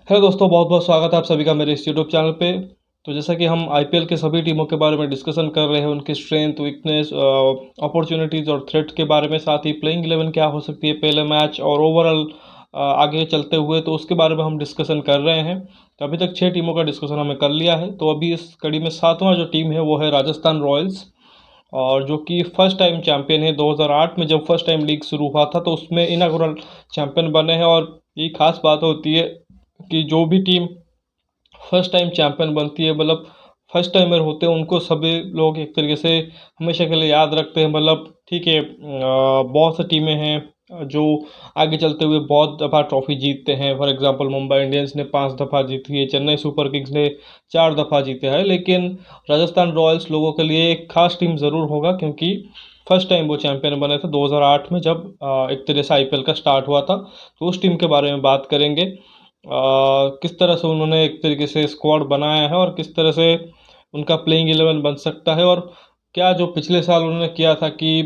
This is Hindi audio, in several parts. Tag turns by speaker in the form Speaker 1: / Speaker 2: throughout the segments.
Speaker 1: हेलो दोस्तों, बहुत बहुत स्वागत है आप सभी का मेरे इस यूट्यूब चैनल पे। तो जैसा कि हम आईपीएल के सभी टीमों के बारे में डिस्कशन कर रहे हैं, उनकी स्ट्रेंथ, वीकनेस, अपॉर्चुनिटीज़ और थ्रेट के बारे में, साथ ही प्लेइंग 11 क्या हो सकती है पहले मैच और ओवरऑल आगे चलते हुए, तो उसके बारे में हम डिस्कशन कर रहे हैं। तो अभी तक 6 टीमों का डिस्कशन हमने कर लिया है। तो अभी इस कड़ी में 7वां जो टीम है वो है राजस्थान रॉयल्स, और जो कि फर्स्ट टाइम चैंपियन है। 2008 में जब फर्स्ट टाइम लीग शुरू हुआ था तो उसमें इनागुरल चैंपियन बने हैं। और ये खास बात होती है कि जो भी टीम फर्स्ट टाइम चैंपियन बनती है, मतलब फर्स्ट टाइमर होते हैं, उनको सभी लोग एक तरीके से हमेशा के लिए याद रखते हैं। मतलब ठीक है, बहुत सी टीमें हैं जो आगे चलते हुए बहुत दफ़ा ट्रॉफी जीतते हैं। फॉर एग्जांपल मुंबई इंडियंस ने 5 दफ़ा जीती है, चेन्नई सुपर किंग्स ने 4 दफ़ा जीते हैं। लेकिन राजस्थान रॉयल्स लोगों के लिए एक खास टीम ज़रूर होगा, क्योंकि फर्स्ट टाइम वो चैंपियन बने थे 2008 में, जब एक तरह से आईपीएल का स्टार्ट हुआ था। तो उस टीम के बारे में बात करेंगे, किस तरह से उन्होंने एक तरीके से स्क्वाड बनाया है और किस तरह से उनका प्लेइंग 11 बन सकता है, और क्या जो पिछले साल उन्होंने किया था कि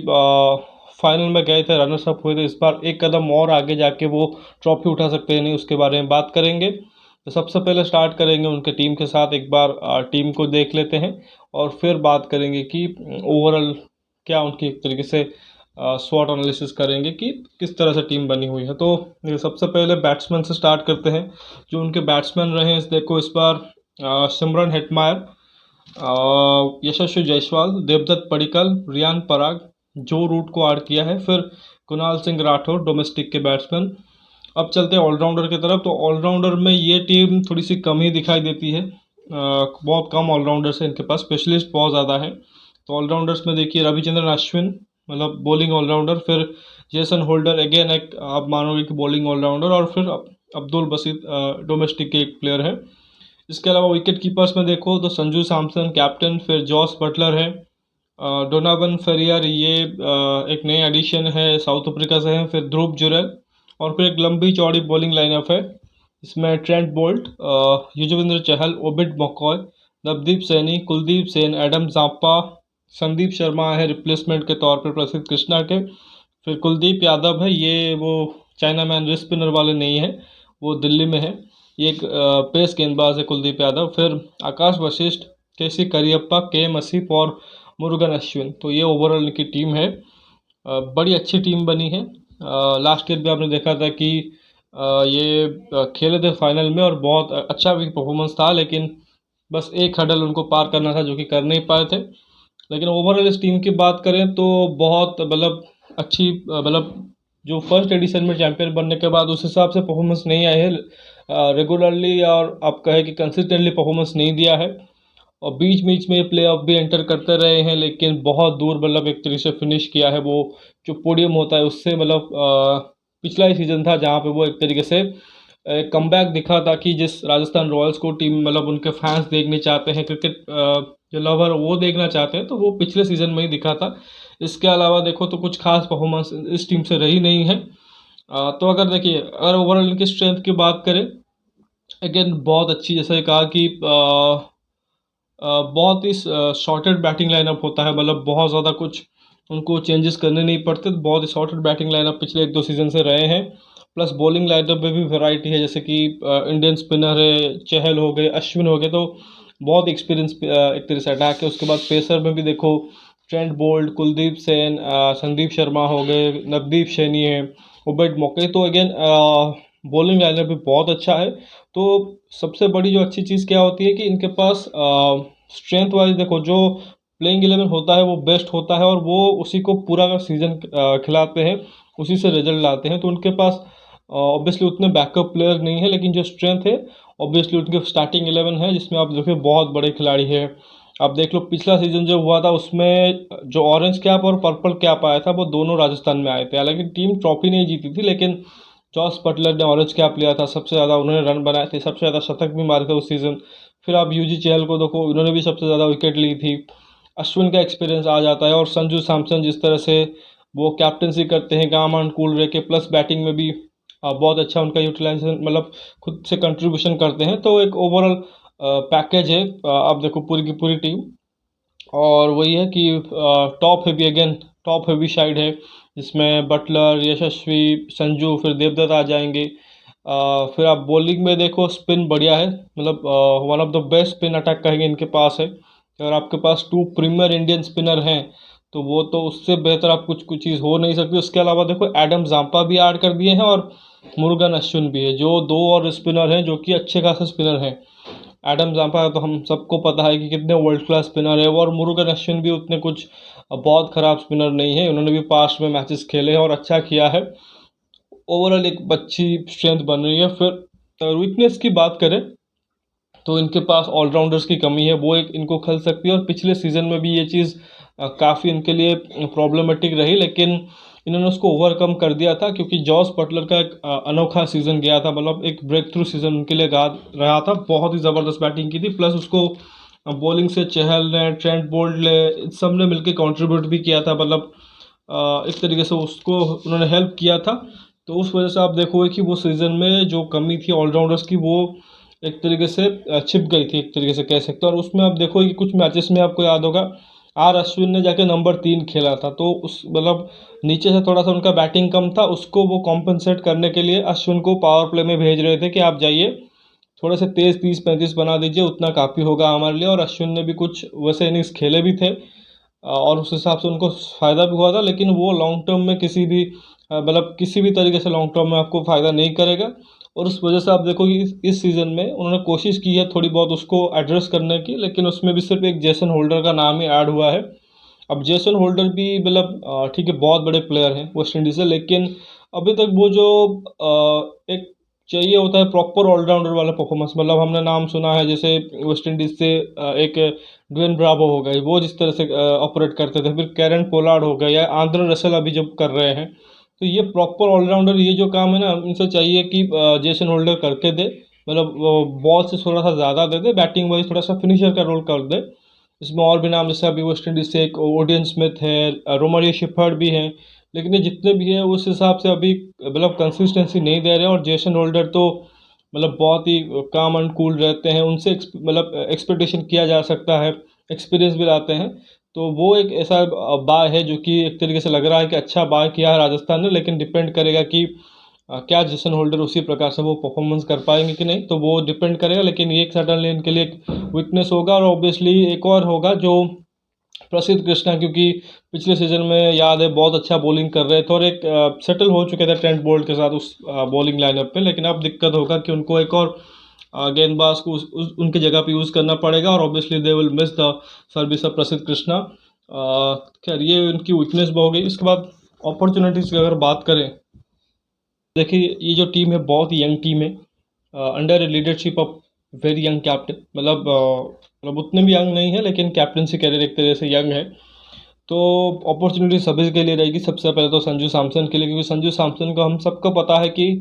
Speaker 1: फाइनल में गए थे, रनर्स अप हुए थे, इस बार एक कदम और आगे जाके वो ट्रॉफी उठा सकते हैं नहीं, उसके बारे में बात करेंगे। तो सबसे पहले स्टार्ट करेंगे उनके टीम के साथ। एक बार टीम को देख लेते हैं और फिर बात करेंगे कि ओवरऑल क्या उनकी एक तरीके से स्वॉट एनालिसिस करेंगे कि किस तरह से टीम बनी हुई है। तो ये सबसे पहले बैट्समैन से स्टार्ट करते हैं। जो उनके बैट्समैन रहे हैं, देखो इस बार सिमरन हेटमायर, यशस्वी जायसवाल, देवदत्त पडिक्कल, रियान पराग, जो रूट को ऐड किया है, फिर कुणाल सिंह राठौर डोमेस्टिक के बैट्समैन। अब चलते हैं ऑलराउंडर की तरफ। तो ऑलराउंडर में ये टीम थोड़ी सी कम ही दिखाई देती है। बहुत कम ऑलराउंडर्स हैं इनके पास, स्पेशलिस्ट बहुत ज़्यादा है। तो ऑलराउंडर्स में देखिए रविचंद्रन अश्विन, मतलब बॉलिंग ऑलराउंडर, फिर जेसन होल्डर, अगेन एक आप मानोगे कि बॉलिंग ऑलराउंडर, और फिर अब्दुल बसीत डोमेस्टिक के एक प्लेयर है। इसके अलावा विकेट कीपर्स में देखो तो संजू सैमसन कैप्टन, फिर जॉस बटलर है, डोनावन फेरियर, ये एक नए एडिशन है, साउथ अफ्रीका से है, फिर ध्रुव जुरैल, और फिर एक लंबी चौड़ी बॉलिंग लाइनअप है। इसमें Trent Boult, Yuzvendra Chahal, Obed McCoy, Navdeep Saini, Kuldeep Sen, Adam Zampa, Sandeep Sharma है रिप्लेसमेंट के तौर पर प्रसिद्ध कृष्णा के, फिर कुलदीप यादव है, ये वो चाइना मैन रिस्ट स्पिनर वाले नहीं है, वो दिल्ली में है, ये एक पेस गेंदबाज है कुलदीप यादव, फिर आकाश वशिष्ठ, केसी करियप्पा, के एम असीफ और मुरुगन अश्विन। तो ये ओवरऑल इनकी टीम है। बड़ी अच्छी टीम बनी है। लास्ट ईयर भी आपने देखा था कि ये खेले थे फाइनल में और बहुत अच्छा भी परफॉर्मेंस था, लेकिन बस एक हडल उनको पार करना था जो कि कर नहीं पाए थे। लेकिन ओवरऑल इस टीम की बात करें तो बहुत मतलब अच्छी, मतलब जो फर्स्ट एडिशन में चैंपियन बनने के बाद उस हिसाब से परफॉर्मेंस नहीं आई है रेगुलरली, और आप कहें कि कंसिस्टेंटली परफॉर्मेंस नहीं दिया है। और बीच बीच में प्ले ऑफ भी एंटर करते रहे हैं, लेकिन बहुत दूर मतलब एक तरीके से फिनिश किया है। वो जो पोडियम होता है उससे, मतलब पिछला ही सीज़न था जहाँ पे वो एक तरीके से कमबैक दिखा था कि जिस राजस्थान रॉयल्स को टीम, मतलब उनके फैंस देखने चाहते हैं, क्रिकेट जो लवर वो देखना चाहते हैं, तो वो पिछले सीज़न में ही दिखा था। इसके अलावा देखो तो कुछ खास परफॉर्मेंस इस टीम से रही नहीं है। तो अगर देखिए, अगर ओवरऑल इनकी स्ट्रेंथ की बात करें, अगेन बहुत अच्छी, जैसे कहा कि बहुत ही शॉर्टेड बैटिंग लाइनअप होता है, मतलब बहुत ज़्यादा कुछ उनको चेंजेस करने नहीं पड़ते। तो बहुत ही शॉर्टेड बैटिंग लाइनअप पिछले 1-2 सीज़न से रहे हैं। प्लस बॉलिंग लाइनअप में भी वैरायटी है, जैसे कि इंडियन स्पिनर है, चहल हो गए, अश्विन हो गए, तो बहुत एक्सपीरियंस एक तरह से अटैक है। उसके बाद पेसर में भी देखो ट्रेंट बोल्ट, कुलदीप सेन, संदीप शर्मा हो गए, नवदीप सैनी है, उबैड मौके। तो अगेन बॉलिंग लाइनअप भी बहुत अच्छा है। तो सबसे बड़ी जो अच्छी चीज़ क्या होती है कि इनके पास स्ट्रेंथ वाइज देखो, जो प्लेइंग 11 होता है वो बेस्ट होता है, और वो उसी को पूरा का सीजन खिलाते हैं, उसी से रिजल्ट लाते हैं। तो उनके पास ऑब्वियसली उतने बैकअप प्लेयर नहीं है, लेकिन जो स्ट्रेंथ है ऑब्वियसली उनके स्टार्टिंग 11 है, जिसमें आप देखो बहुत बड़े खिलाड़ी हैं। आप देख लो पिछला सीजन जो हुआ था उसमें जो ऑरेंज कैप और पर्पल कैप आया था वो दोनों राजस्थान में आए थे। हालांकि टीम ट्रॉफी नहीं जीती थी, लेकिन जॉस बटलर ने ऑरेंज कैप लिया था, सबसे ज़्यादा उन्होंने रन बनाए थे, सबसे ज़्यादा शतक भी मारे थे उस सीज़न। फिर आप यूजी चहल को देखो, उन्होंने भी सबसे ज़्यादा विकेट ली थी। अश्विन का एक्सपीरियंस आ जाता है, और संजू सैमसन जिस तरह से वो कैप्टनसी करते हैं काम एंड कूल रह के, प्लस बैटिंग में भी बहुत अच्छा उनका यूटिलाइजेशन, मतलब खुद से कंट्रीब्यूशन करते हैं। तो एक ओवरऑल पैकेज है। आप देखो पूरी की पूरी टीम, और वही है कि top heavy, again top heavy side है, जिसमें बटलर, यशस्वी, संजू, फिर देवदत्त आ जाएंगे, फिर आप बॉलिंग में देखो, स्पिन बढ़िया है, मतलब one of the best spin attack कहेंगे इनके पास है। अगर आपके पास टू प्रीमियर इंडियन स्पिनर हैं तो वो तो उससे बेहतर आप कुछ कुछ चीज़ हो नहीं सकती। उसके अलावा देखो एडम जाम्पा भी ऐड कर दिए हैं और मुरुगन अश्विन भी है, जो दो और स्पिनर हैं जो कि अच्छे खासे स्पिनर हैं। एडम जाम्पा तो हम सबको पता है कि कितने वर्ल्ड क्लास स्पिनर है वो, और मुरुगन अश्विन भी उतने कुछ बहुत ख़राब स्पिनर नहीं है, उन्होंने भी पास्ट में मैचेस खेले हैं और अच्छा किया है। ओवरऑल एक अच्छी स्ट्रेंथ बन रही है। फिर वीकनेस की बात करें तो इनके पास ऑलराउंडर्स की कमी है, वो एक इनको खल सकती है, और पिछले सीज़न में भी ये चीज़ काफ़ी इनके लिए प्रॉब्लमेटिक रही, लेकिन इन्होंने उसको ओवरकम कर दिया था क्योंकि जॉस बटलर का एक अनोखा सीज़न गया था, मतलब एक ब्रेक थ्रू सीज़न उनके लिए रहा था। बहुत ही ज़बरदस्त बैटिंग की थी, प्लस उसको बॉलिंग से चहल ने, ट्रेंट बोल्ट ने, सब ने मिलकर कंट्रीब्यूट भी किया था, मतलब एक तरीके से उसको उन्होंने हेल्प किया था। तो उस वजह से आप देखोगे कि वो सीज़न में जो कमी थी ऑलराउंडर्स की, वो एक तरीके से छिप गई थी, एक तरीके से कह सकते हो। और उसमें आप देखो कि कुछ मैचेस में आपको याद होगा आर अश्विन ने जाके नंबर 3 खेला था, तो उस मतलब नीचे से थोड़ा सा उनका बैटिंग कम था, उसको वो कॉम्पनसेट करने के लिए अश्विन को पावर प्ले में भेज रहे थे कि आप जाइए थोड़े से तेज़ 30-35 बना दीजिए, उतना काफ़ी होगा हमारे लिए। और अश्विन ने भी कुछ वैसे इनिंग्स खेले भी थे और उस हिसाब से उनको फ़ायदा भी हुआ था, लेकिन वो लॉन्ग टर्म में किसी भी मतलब किसी भी तरीके से लॉन्ग टर्म में आपको फ़ायदा नहीं करेगा। और उस वजह से आप देखो कि इस सीज़न में उन्होंने कोशिश की है थोड़ी बहुत उसको एड्रेस करने की, लेकिन उसमें भी सिर्फ एक जेसन होल्डर का नाम ही ऐड हुआ है। अब जेसन होल्डर भी मतलब ठीक है, बहुत बड़े प्लेयर हैं वेस्ट इंडीज़ से, लेकिन अभी तक वो जो एक चाहिए होता है प्रॉपर ऑलराउंडर वाला परफॉर्मेंस, मतलब हमने नाम सुना है जैसे वेस्ट इंडीज़ से एक ड्वेन ब्रावो हो गए, वो जिस तरह से ऑपरेट करते थे, फिर कैरन पोलार्ड हो गए, या आंद्रे रसेल अभी जब कर रहे हैं, तो ये प्रॉपर ऑलराउंडर ये जो काम है ना, इनसे चाहिए कि जेसन होल्डर करके दे, मतलब बॉल से थोड़ा सा ज़्यादा दे दे, बैटिंग वाइज थोड़ा सा फिनिशर का रोल कर दे। इसमें और भी नाम जैसे अभी वेस्ट इंडीज़ से एक ओडियन स्मिथ है, रोमारियो शेफर्ड भी हैं, लेकिन ये जितने भी हैं उस हिसाब से अभी मतलब कंसिस्टेंसी नहीं दे रहे हैं। और जेसन होल्डर तो मतलब बहुत ही काम एंड कूल रहते हैं, उनसे मतलब एक्सपेक्टेशन किया जा सकता है, एक्सपीरियंस भी लाते हैं। तो वो एक ऐसा बाय है जो कि एक तरीके से लग रहा है कि अच्छा बाय किया है राजस्थान ने, लेकिन डिपेंड करेगा कि क्या जेसन होल्डर उसी प्रकार से वो परफॉर्मेंस कर पाएंगे कि नहीं, तो वो डिपेंड करेगा। लेकिन ये एक सर्टनली इनके लिए एक वीकनेस होगा। और ऑब्वियसली एक और होगा जो प्रसिद्ध कृष्णा, क्योंकि पिछले सीजन में याद है बहुत अच्छा बॉलिंग कर रहे थे और एक सेटल हो चुके थे ट्रेंट बोल्ट के साथ उस बॉलिंग लाइनअप पे, लेकिन अब दिक्कत होगा कि उनको एक और गेंदबाज को उनकी जगह पे यूज़ करना पड़ेगा, और obviously they will miss the service of प्रसिद्ध कृष्णा। खैर ये उनकी वीकनेस हो गई। इसके बाद अपॉर्चुनिटीज़ की अगर बात करें, देखिए ये जो टीम है बहुत ही यंग टीम है, under leadership of very young captain, मतलब उतने भी यंग नहीं है लेकिन कैप्टनसी कैरियर एक तरह से यंग है। तो अपॉर्चुनिटी सभी के लिए रहेगी, सबसे पहले तो संजू सैमसन के लिए, क्योंकि संजू सैमसन को हम सबको पता है कि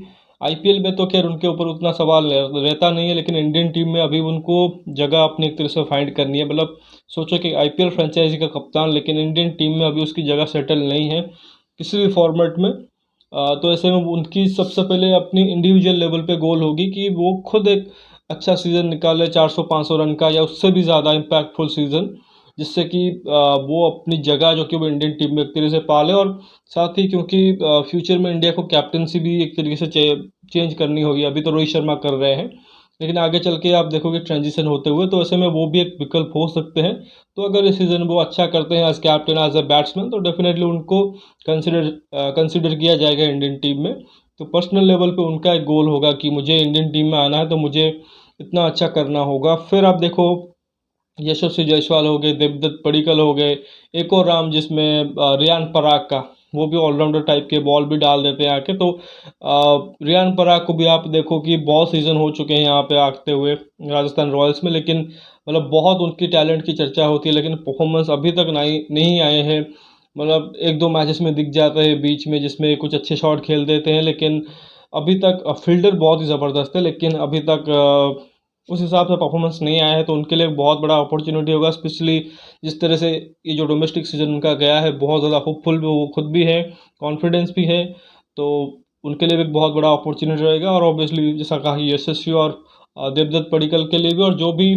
Speaker 1: आईपीएल में तो खैर उनके ऊपर उतना सवाल रहता नहीं है, लेकिन इंडियन टीम में अभी उनको जगह अपनी एक तरह से फाइंड करनी है। मतलब सोचो कि आईपीएल फ्रेंचाइजी का कप्तान, लेकिन इंडियन टीम में अभी उसकी जगह सेटल नहीं है किसी भी फॉर्मेट में। तो ऐसे में उनकी सबसे पहले अपनी इंडिविजुअल लेवल पे गोल होगी कि वो खुद एक अच्छा सीज़न निकाले, 400-500 रन का या उससे भी ज़्यादा इम्पैक्टफुल सीज़न, जिससे कि वो अपनी जगह जो कि वो इंडियन टीम में एक तरीके से पाले। और साथ ही क्योंकि फ्यूचर में इंडिया को कैप्टनसी भी एक तरीके से चेंज करनी होगी, अभी तो रोहित शर्मा कर रहे हैं, लेकिन आगे चल के आप देखोगे ट्रांजिशन होते हुए, तो ऐसे में वो भी एक विकल्प हो सकते हैं। तो अगर इस सीज़न वो अच्छा करते हैं as captain as a batsman, तो डेफिनेटली उनको कंसिडर कंसिडर किया जाएगा इंडियन टीम में। तो पर्सनल लेवल पे उनका एक गोल होगा कि मुझे इंडियन टीम में आना है, तो मुझे इतना अच्छा करना होगा। फिर आप देखो यशस्वी जायसवाल हो गए, देवदत्त पडिक्कल हो गए, एक और नाम जिसमें रियान पराग का, वो भी ऑलराउंडर टाइप के बॉल भी डाल देते हैं आके। तो रियान पराग को भी आप देखो कि बहुत सीज़न हो चुके हैं यहाँ पे आते हुए राजस्थान रॉयल्स में, लेकिन मतलब बहुत उनकी टैलेंट की चर्चा होती है, लेकिन परफॉर्मेंस अभी तक नहीं नहीं आए हैं। मतलब एक दो मैचेस में दिख जाता है बीच में जिसमें कुछ अच्छे शॉट खेल देते हैं, लेकिन अभी तक फील्डर बहुत ही ज़बरदस्त है, लेकिन अभी तक उस हिसाब से परफॉर्मेंस नहीं आया है। तो उनके लिए एक बहुत बड़ा अपॉर्चुनिटी होगा, स्पेशली जिस तरह से ये जो डोमेस्टिक सीजन उनका गया है, बहुत ज़्यादा होपफुल भी वो खुद भी है, कॉन्फिडेंस भी है। तो उनके लिए भी एक बहुत बड़ा अपॉर्चुनिटी रहेगा। और ऑब्वियसली जैसा कहा यशस्वी और देवदत्त पडिक्कल के लिए भी, और जो भी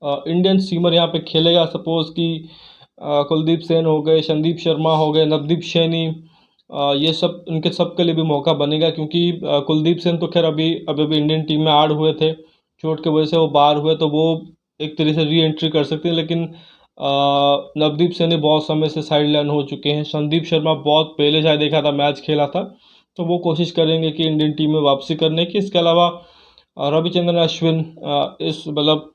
Speaker 1: इंडियन सीमर यहाँ पे खेलेगा, सपोज कि कुलदीप सेन हो गए, संदीप शर्मा हो गए, नवदीप सैनी, ये सब इनके सब के लिए भी मौका बनेगा, क्योंकि कुलदीप सेन तो खैर अभी अभी अभी इंडियन टीम में ऐड हुए थे, चोट की वजह से वो बाहर हुए, तो वो एक तरीके से री एंट्री कर सकते हैं। लेकिन नवदीप सैनी बहुत समय से साइड लाइन हो चुके हैं। संदीप शर्मा बहुत पहले शायद देखा था मैच खेला था, तो वो कोशिश करेंगे कि इंडियन टीम में वापसी करने की। इसके अलावा रविचंद्रन अश्विन इस मतलब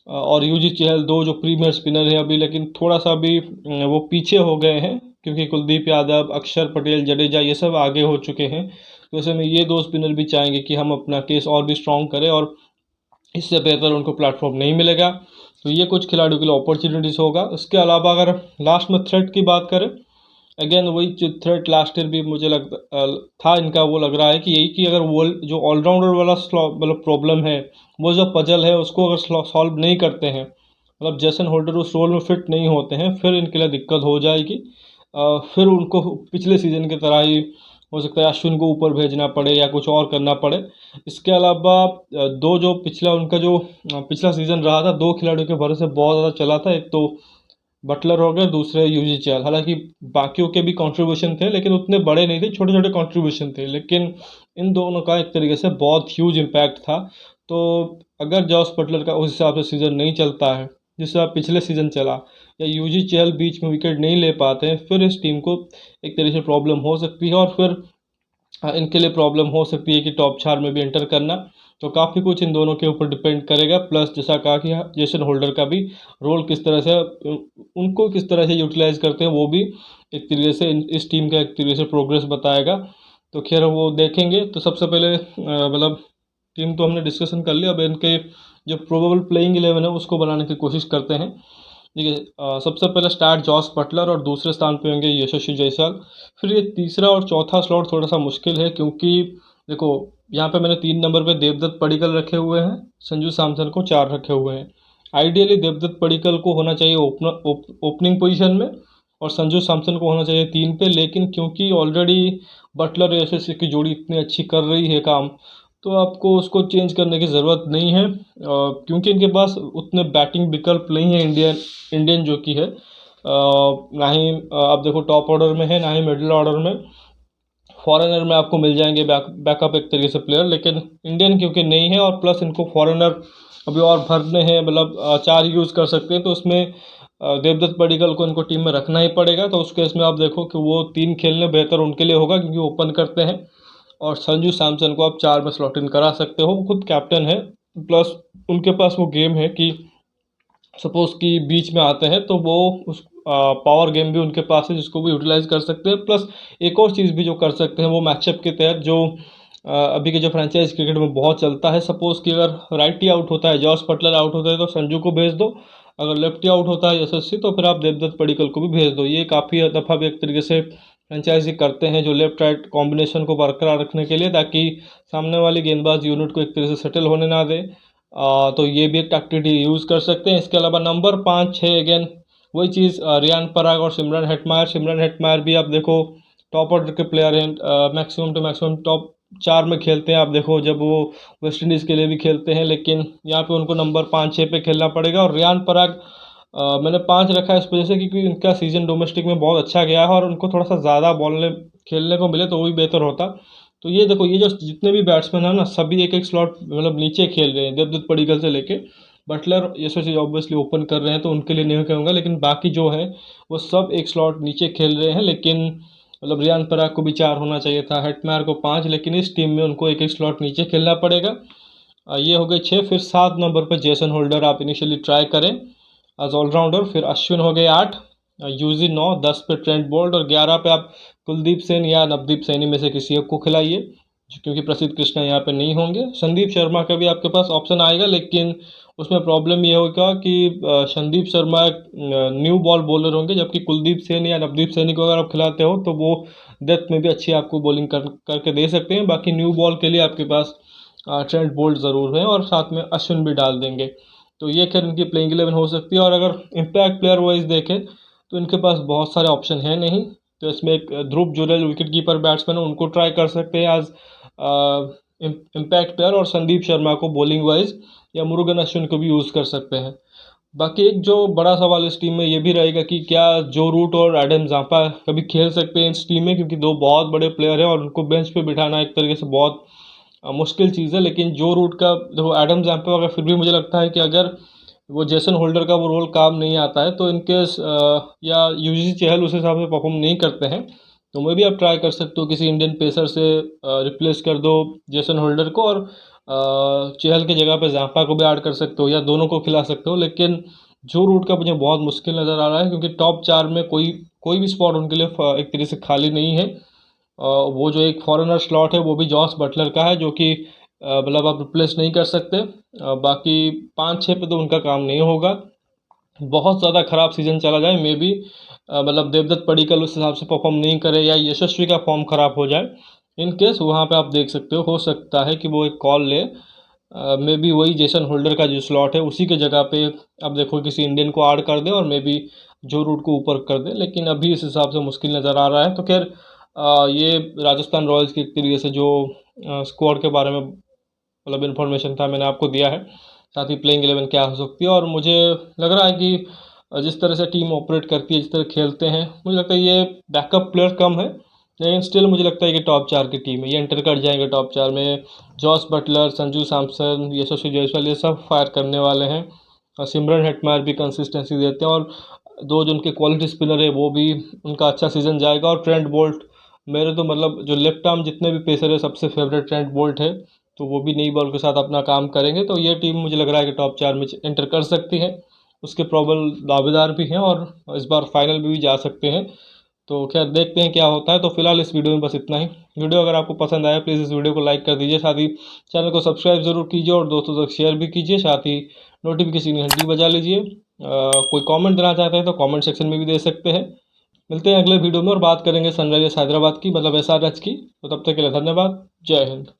Speaker 1: और युजी चहल, दो जो प्रीमियर स्पिनर हैं अभी, लेकिन थोड़ा सा अभी वो पीछे हो गए हैं, क्योंकि कुलदीप यादव, अक्षर पटेल, जडेजा ये सब आगे हो चुके हैं। तो ऐसे में ये दो स्पिनर भी चाहेंगे कि हम अपना केस और भी स्ट्रॉन्ग करें, और इससे बेहतर उनको प्लेटफॉर्म नहीं मिलेगा। तो ये कुछ खिलाड़ियों के लिए अपॉर्चुनिटीज़ होगा। उसके अलावा अगर लास्ट में थ्रेट की बात करें, अगेन वही जो थ्रेट लास्ट ईयर भी मुझे था इनका, वो लग रहा है कि यही कि अगर वो जो ऑलराउंडर वाला मतलब प्रॉब्लम है, वो जो पजल है उसको अगर सॉल्व नहीं करते हैं, मतलब जेसन होल्डर उस रोल में फिट नहीं होते हैं, फिर इनके लिए दिक्कत हो जाएगी। फिर उनको पिछले सीजन की तरह ही हो सकता है अश्विन को ऊपर भेजना पड़े या कुछ और करना पड़े। इसके अलावा दो जो पिछला उनका जो पिछला सीज़न रहा था, दो खिलाड़ियों के भरोसे बहुत ज़्यादा चला था। एक तो बटलर हो गए, दूसरे यूजी चहल। हालांकि बाकियों के भी कंट्रीब्यूशन थे, लेकिन उतने बड़े नहीं थे, छोटे छोटे कंट्रीब्यूशन थे, लेकिन इन दोनों का एक तरीके से बहुत ह्यूज इम्पैक्ट था। तो अगर जॉस बटलर का उस हिसाब से सीज़न नहीं चलता है जिस हिसाब पिछले सीज़न चला, या यूजी चहल बीच में विकेट नहीं ले पाते हैं, फिर इस टीम को एक तरीके से प्रॉब्लम हो सकती है, और फिर इनके लिए प्रॉब्लम हो सकती है कि टॉप 4 में भी एंटर करना। तो काफ़ी कुछ इन दोनों के ऊपर डिपेंड करेगा। प्लस जैसा कहा कि जेसन होल्डर का भी रोल किस तरह से उनको किस तरह से यूटिलाइज करते हैं, वो भी एक तरीके से इस टीम का एक तरीके से प्रोग्रेस बताएगा। तो खैर वो देखेंगे। तो सबसे पहले मतलब टीम तो हमने डिस्कशन कर लिया, अब इनके जो प्रोबेबल प्लेइंग 11 है उसको बनाने की कोशिश करते हैं। देखिए सबसे पहले स्टार्ट जॉस बटलर, और दूसरे स्थान पे होंगे यशस्वी जायसवाल। फिर ये तीसरा और चौथा स्लॉट थोड़ा सा मुश्किल है, क्योंकि देखो यहाँ पे मैंने 3 नंबर पे देवदत्त पडिक्कल रखे हुए हैं, संजू सैमसन को 4 रखे हुए हैं। आइडियली देवदत्त पडिक्कल को होना चाहिए ओपनिंग पोजीशन में, और संजू सैमसन को होना चाहिए 3 पे। लेकिन क्योंकि ऑलरेडी बटलर यशस्वी की जोड़ी इतनी अच्छी कर रही है काम, तो आपको उसको चेंज करने की ज़रूरत नहीं है, क्योंकि इनके पास उतने बैटिंग विकल्प नहीं है इंडियन जो कि है। ना ही आप देखो टॉप ऑर्डर में है, ना ही मिडिल ऑर्डर में। फॉरेनर में आपको मिल जाएंगे बैकअप एक तरीके से प्लेयर, लेकिन इंडियन क्योंकि नहीं है, और प्लस इनको फॉरेनर अभी और भरने हैं, मतलब 4 यूज़ कर सकते हैं, तो उसमें देवदत्त पडिक्कल को इनको टीम में रखना ही पड़ेगा। तो उस केस में आप देखो कि वो 3 खेलने बेहतर उनके लिए होगा, क्योंकि ओपन करते हैं। और संजू सैमसन को आप 4 में स्लॉट इन करा सकते हो, वो खुद कैप्टन है। प्लस उनके पास वो गेम है कि सपोज कि बीच में आते हैं, तो वो उस पावर गेम भी उनके पास है, जिसको भी यूटिलाइज कर सकते हैं। प्लस एक और चीज़ भी जो कर सकते हैं, वो मैचअप के तहत जो अभी के जो फ्रेंचाइज क्रिकेट में बहुत चलता है, सपोज कि अगर राइटी आउट होता है, जॉस बटलर आउट होता है, तो संजू को भेज दो। अगर लेफ्टी आउट होता है यशस्वी, तो फिर आप देवदत्त पडिक्कल को भी भेज दो। ये काफ़ी दफ़ा भी एक तरीके से फ्रेंचाइजी करते हैं, जो लेफ्ट राइट कॉम्बिनेशन को बरकरार रखने के लिए, ताकि सामने वाली गेंदबाज यूनिट को एक तरह से सेटल होने ना दे। तो ये भी एक टैक्टिक यूज़ कर सकते हैं। इसके अलावा नंबर 5-6 अगेन वही चीज़, रियान पराग और सिमरन हेटमायर भी आप देखो टॉप ऑर्डर के प्लेयर हैं, मैक्सिमम टू मैक्सिमम टॉप 4 में खेलते हैं। आप देखो जब वो वेस्ट इंडीज़ के लिए भी खेलते हैं, लेकिन यहाँ पे उनको नंबर 5-6 पे खेलना पड़ेगा। और रियान पराग मैंने 5 रखा है इस वजह से, क्योंकि इनका सीज़न डोमेस्टिक में बहुत अच्छा गया है, और उनको थोड़ा सा ज़्यादा बॉल खेलने को मिले तो वो भी बेहतर होता। तो ये देखो, ये जो जितने भी बैट्समैन हैं ना, सभी एक एक स्लॉट मतलब नीचे खेल रहे हैं, देवदत्त पडिक्कल से लेके बटलर यशस्वी ऑब्वियसली ओपन कर रहे हैं, तो उनके लिए नहीं कहूँगा, लेकिन बाकी जो है वो सब एक स्लॉट नीचे खेल रहे हैं। लेकिन मतलब रियान पराग को भी 4 होना चाहिए था, हेटमायर को 5, लेकिन इस टीम में उनको एक एक स्लॉट नीचे खेलना पड़ेगा। ये हो गए 6। फिर 7 नंबर पर जेसन होल्डर आप इनिशियली ट्राई करें एज ऑलराउंडर। फिर अश्विन हो गए 8, यूजी 9, 10 पे ट्रेंट बोल्ट, और 11 पे आप कुलदीप सेन या नवदीप सैनी में से किसी एक को खिलाइए, क्योंकि प्रसिद्ध कृष्णा यहाँ पे नहीं होंगे। संदीप शर्मा का भी आपके पास ऑप्शन आएगा, लेकिन उसमें प्रॉब्लम ये होगा कि संदीप शर्मा एक न्यू बॉल बॉलर होंगे, जबकि कुलदीप सेन या नवदीप सैनी को अगर आप खिलाते हो, तो वो डेथ में भी अच्छी आपको बॉलिंग करके दे सकते हैं। बाकी न्यू बॉल के लिए आपके पास ट्रेंट बोल्ट ज़रूर है, और साथ में अश्विन भी डाल देंगे। तो ये खैर इनकी प्लेइंग 11 हो सकती है। और अगर इम्पैक्ट प्लेयर वाइज देखें, तो इनके पास बहुत सारे ऑप्शन हैं नहीं। तो इसमें एक ध्रुव जुरेल विकेट कीपर बैट्समैन है, उनको ट्राई कर सकते हैं आज इम्पैक्ट प्लेयर, और संदीप शर्मा को बॉलिंग वाइज या मुरुगन अश्विन को भी यूज़ कर सकते हैं। बाकी एक जो बड़ा सवाल इस टीम में ये भी रहेगा कि क्या जो रूट और एडम जांपा कभी खेल सकते हैं इस टीम में, क्योंकि दो बहुत बड़े प्लेयर हैं और उनको बेंच पे बिठाना एक तरीके से बहुत मुश्किल चीज़ है। लेकिन जो रूट का देखो, एडम जांपा अगर फिर भी मुझे लगता है कि अगर वो जेसन होल्डर का वो रोल काम नहीं आता है तो इनकेस या यूजी चहल उस हिसाब से परफॉर्म नहीं करते हैं तो मैं भी आप ट्राई कर सकते हो किसी इंडियन पेसर से रिप्लेस कर दो जेसन होल्डर को, और चहल की जगह पे जांपा को भी ऐड कर सकते हो या दोनों को खिला सकते हो। लेकिन जो रूट का मुझे बहुत मुश्किल नज़र आ रहा है, क्योंकि टॉप 4 में कोई कोई भी स्पॉट उनके लिए एक तरीके से खाली नहीं है। वो जो एक फॉरेनर स्लॉट है वो भी जॉस बटलर का है, जो कि मतलब आप रिप्लेस नहीं कर सकते। बाकी 5-6 पे तो उनका काम नहीं होगा। बहुत ज़्यादा ख़राब सीज़न चला जाए मे बी मतलब देवदत्त पडिक्कल उस हिसाब से परफॉर्म नहीं करे या यशस्वी का फॉर्म ख़राब हो जाए, इन केस वहाँ पे आप देख सकते हो सकता है कि वो एक कॉल ले। मे बी वही जेसन होल्डर का जो स्लॉट है उसी के जगह पे अब देखो किसी इंडियन को ऐड कर दे और मे बी जो रूट को ऊपर कर दे, लेकिन अभी इस हिसाब से मुश्किल नज़र आ रहा है। तो खैर ये राजस्थान रॉयल्स की एक तरीके से जो स्क्वाड के बारे में मतलब इन्फॉर्मेशन था मैंने आपको दिया है, साथ ही प्लेइंग 11 क्या हो सकती है। और मुझे लग रहा है कि जिस तरह से टीम ऑपरेट करती है, जिस तरह खेलते हैं, मुझे लगता है ये बैकअप प्लेयर कम है, लेकिन स्टिल मुझे लगता है कि टॉप 4 की टीम है, ये एंटर कर जाएंगे टॉप 4 में। जॉस बटलर, संजू सैमसन, यशस्वी जायसवाल ये सब फायर करने वाले हैं, और सिमरन हेटमायर भी कंसिस्टेंसी देते हैं, और दो जो उनके क्वालिटी स्पिनर है वो भी उनका अच्छा सीजन जाएगा। और ट्रेंट बोल्ट, मेरे तो मतलब जो लेफ्ट आर्म जितने भी पेसर है सबसे फेवरेट ट्रेंट बोल्ट है, तो वो भी नई बॉल के साथ अपना काम करेंगे। तो ये टीम मुझे लग रहा है कि टॉप 4 में एंटर कर सकती है, उसके प्रॉबल दावेदार भी हैं और इस बार फाइनल में भी जा सकते हैं। तो खैर देखते हैं क्या होता है। तो फिलहाल इस वीडियो में बस इतना ही। वीडियो अगर आपको पसंद आया प्लीज़ इस वीडियो को लाइक कर दीजिए, साथ ही चैनल को सब्सक्राइब ज़रूर कीजिए और दोस्तों तक शेयर भी कीजिए, साथ ही नोटिफिकेशन की घंटी बजा लीजिए। कोई कमेंट देना चाहते हैं तो कमेंट सेक्शन में भी दे सकते हैं। मिलते हैं अगले वीडियो में और बात करेंगे सनराइजर्स हैदराबाद की, मतलब एसआरएच की। तो तब तक के लिए धन्यवाद। जय हिंद।